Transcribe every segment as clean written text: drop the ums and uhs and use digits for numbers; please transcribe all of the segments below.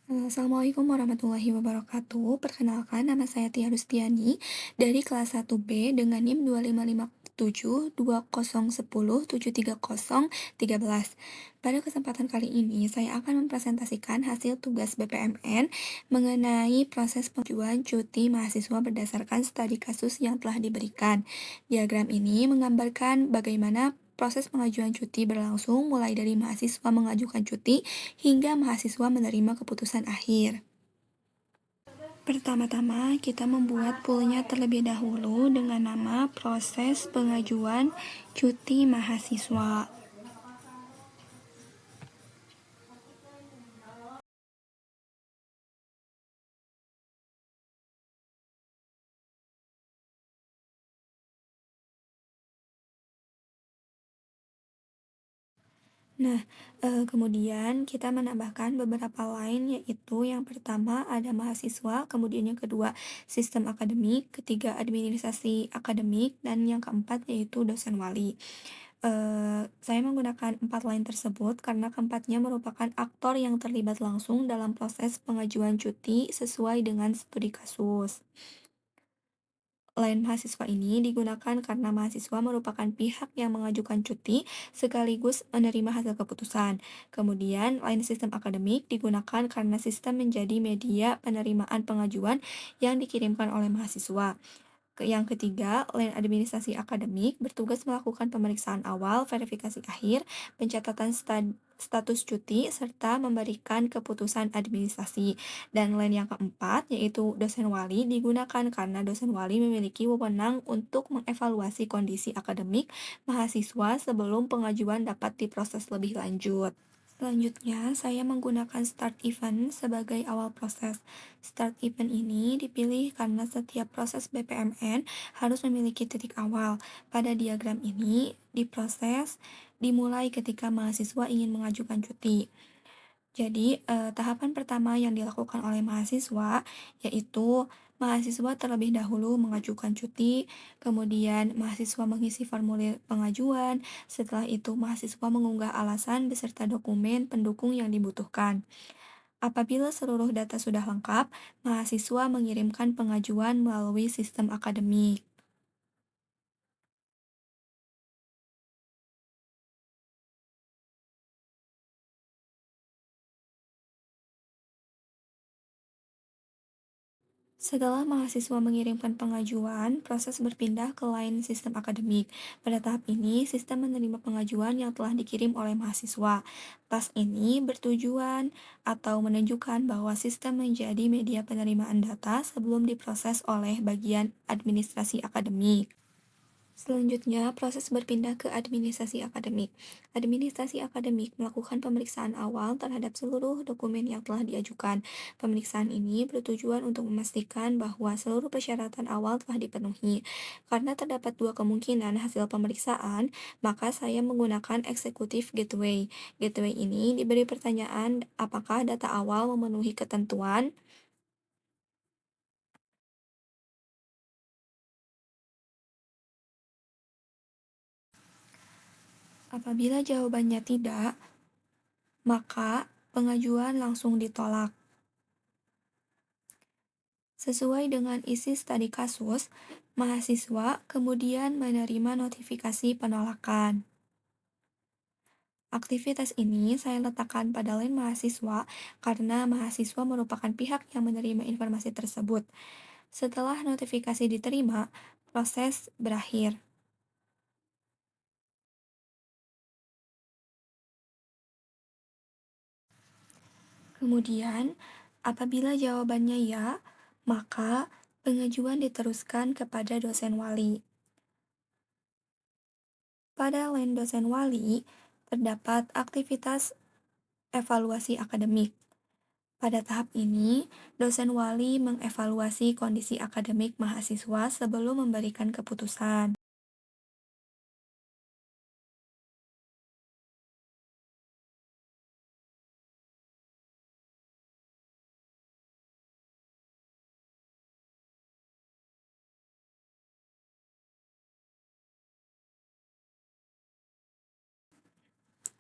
Assalamualaikum warahmatullahi wabarakatuh. Perkenalkan, nama saya Tia Rustiani dari kelas 1B dengan NIM 255720107313. Pada kesempatan kali ini, saya akan mempresentasikan hasil tugas BPMN mengenai proses pengajuan cuti mahasiswa berdasarkan studi kasus yang telah diberikan. Diagram ini menggambarkan bagaimana proses pengajuan cuti berlangsung mulai dari mahasiswa mengajukan cuti hingga mahasiswa menerima keputusan akhir. Pertama-tama, kita membuat poolnya terlebih dahulu dengan nama proses pengajuan cuti mahasiswa. Nah, kemudian kita menambahkan beberapa lain, yaitu yang pertama ada mahasiswa, kemudian yang kedua sistem akademik, ketiga administrasi akademik, dan yang keempat yaitu dosen wali. Saya menggunakan empat lain tersebut karena keempatnya merupakan aktor yang terlibat langsung dalam proses pengajuan cuti sesuai dengan studi kasus. Lain mahasiswa ini digunakan karena mahasiswa merupakan pihak yang mengajukan cuti sekaligus menerima hasil keputusan. Kemudian, lain sistem akademik digunakan karena sistem menjadi media penerimaan pengajuan yang dikirimkan oleh mahasiswa. Yang ketiga, lain administrasi akademik bertugas melakukan pemeriksaan awal, verifikasi akhir, pencatatan status cuti, serta memberikan keputusan administrasi. Dan lain yang keempat, yaitu dosen wali, digunakan karena dosen wali memiliki wewenang untuk mengevaluasi kondisi akademik mahasiswa sebelum pengajuan dapat diproses lebih lanjut. Selanjutnya, saya menggunakan start event sebagai awal proses. Start event ini dipilih karena setiap proses BPMN harus memiliki titik awal. Pada diagram ini, diproses dimulai ketika mahasiswa ingin mengajukan cuti. Jadi, tahapan pertama yang dilakukan oleh mahasiswa yaitu mahasiswa terlebih dahulu mengajukan cuti, kemudian mahasiswa mengisi formulir pengajuan, setelah itu mahasiswa mengunggah alasan beserta dokumen pendukung yang dibutuhkan. Apabila seluruh data sudah lengkap, mahasiswa mengirimkan pengajuan melalui sistem akademik. Setelah mahasiswa mengirimkan pengajuan, proses berpindah ke lain sistem akademik. Pada tahap ini, sistem menerima pengajuan yang telah dikirim oleh mahasiswa. Tas ini bertujuan atau menunjukkan bahwa sistem menjadi media penerimaan data sebelum diproses oleh bagian administrasi akademik. Selanjutnya, proses berpindah ke administrasi akademik. Administrasi akademik melakukan pemeriksaan awal terhadap seluruh dokumen yang telah diajukan. Pemeriksaan ini bertujuan untuk memastikan bahwa seluruh persyaratan awal telah dipenuhi. Karena terdapat dua kemungkinan hasil pemeriksaan, maka saya menggunakan executive gateway. Gateway ini diberi pertanyaan apakah data awal memenuhi ketentuan. Apabila jawabannya tidak, maka pengajuan langsung ditolak. Sesuai dengan isi studi kasus, mahasiswa kemudian menerima notifikasi penolakan. Aktivitas ini saya letakkan pada lain mahasiswa karena mahasiswa merupakan pihak yang menerima informasi tersebut. Setelah notifikasi diterima, proses berakhir. Kemudian, apabila jawabannya ya, maka pengajuan diteruskan kepada dosen wali. Pada lain dosen wali, terdapat aktivitas evaluasi akademik. Pada tahap ini, dosen wali mengevaluasi kondisi akademik mahasiswa sebelum memberikan keputusan.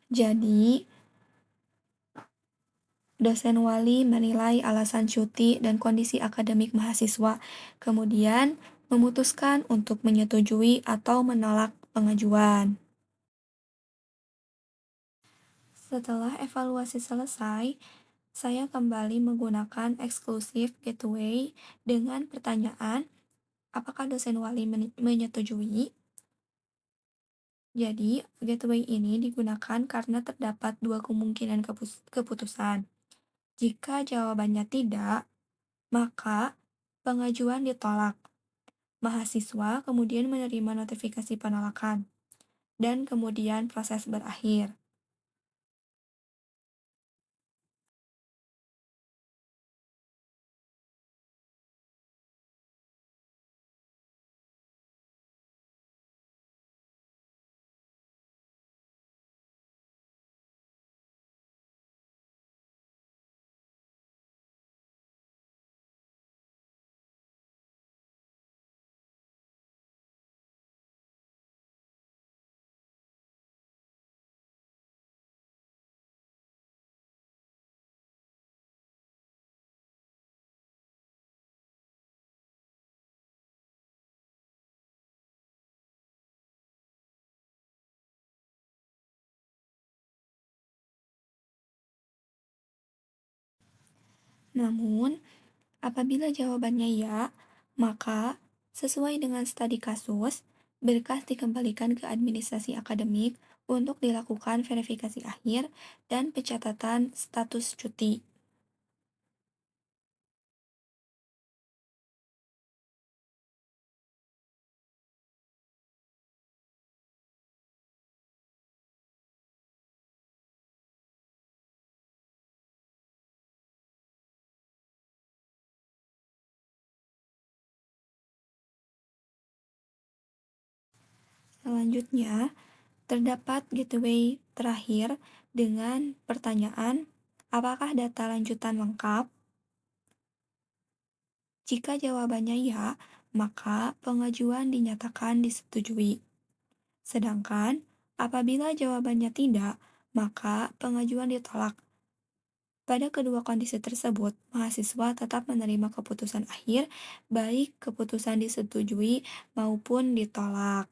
Jadi, Dosen wali menilai alasan cuti dan kondisi akademik mahasiswa, kemudian memutuskan untuk menyetujui atau menolak pengajuan. Setelah evaluasi selesai, saya kembali menggunakan eksklusif gateway dengan pertanyaan, apakah dosen wali menyetujui? Jadi, gateway ini digunakan karena terdapat dua kemungkinan keputusan. Jika jawabannya tidak, maka pengajuan ditolak. Mahasiswa kemudian menerima notifikasi penolakan, dan kemudian proses berakhir. Namun, apabila jawabannya ya, maka sesuai dengan studi kasus, berkas dikembalikan ke administrasi akademik untuk dilakukan verifikasi akhir dan pencatatan status cuti. Selanjutnya, terdapat gateway terakhir dengan pertanyaan, apakah data lanjutan lengkap? Jika jawabannya ya, maka pengajuan dinyatakan disetujui. Sedangkan apabila jawabannya tidak, maka pengajuan ditolak. Pada kedua kondisi tersebut, mahasiswa tetap menerima keputusan akhir, baik keputusan disetujui maupun ditolak.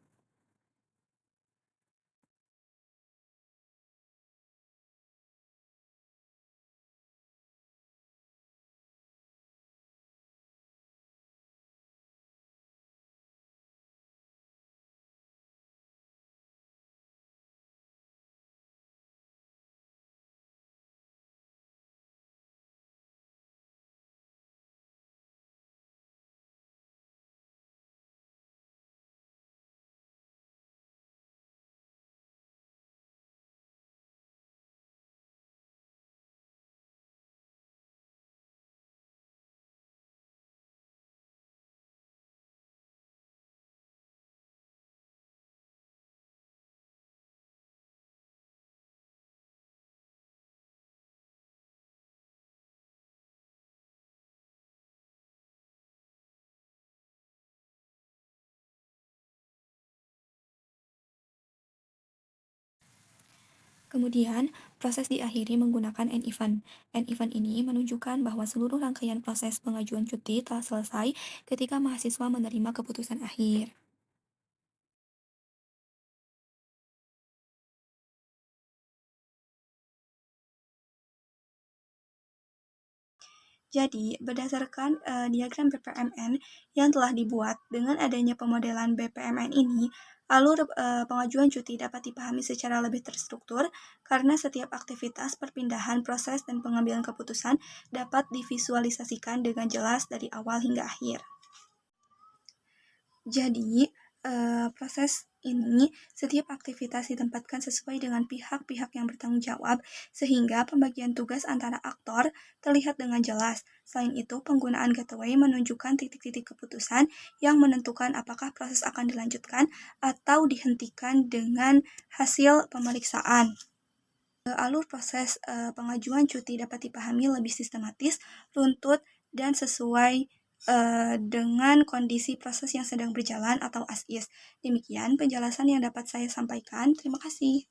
Kemudian, proses diakhiri menggunakan end event. End event ini menunjukkan bahwa seluruh rangkaian proses pengajuan cuti telah selesai ketika mahasiswa menerima keputusan akhir. Jadi, berdasarkan diagram BPMN yang telah dibuat dengan adanya pemodelan BPMN ini, alur pengajuan cuti dapat dipahami secara lebih terstruktur karena setiap aktivitas perpindahan proses dan pengambilan keputusan dapat divisualisasikan dengan jelas dari awal hingga akhir. Jadi, proses ini setiap aktivitas ditempatkan sesuai dengan pihak-pihak yang bertanggung jawab sehingga pembagian tugas antara aktor terlihat dengan jelas. Selain itu, penggunaan gateway menunjukkan titik-titik keputusan yang menentukan apakah proses akan dilanjutkan atau dihentikan dengan hasil pemeriksaan. Alur proses pengajuan cuti dapat dipahami lebih sistematis, runtut, dan sesuai dengan kondisi proses yang sedang berjalan atau as is. Demikian penjelasan yang dapat saya sampaikan. Terima kasih.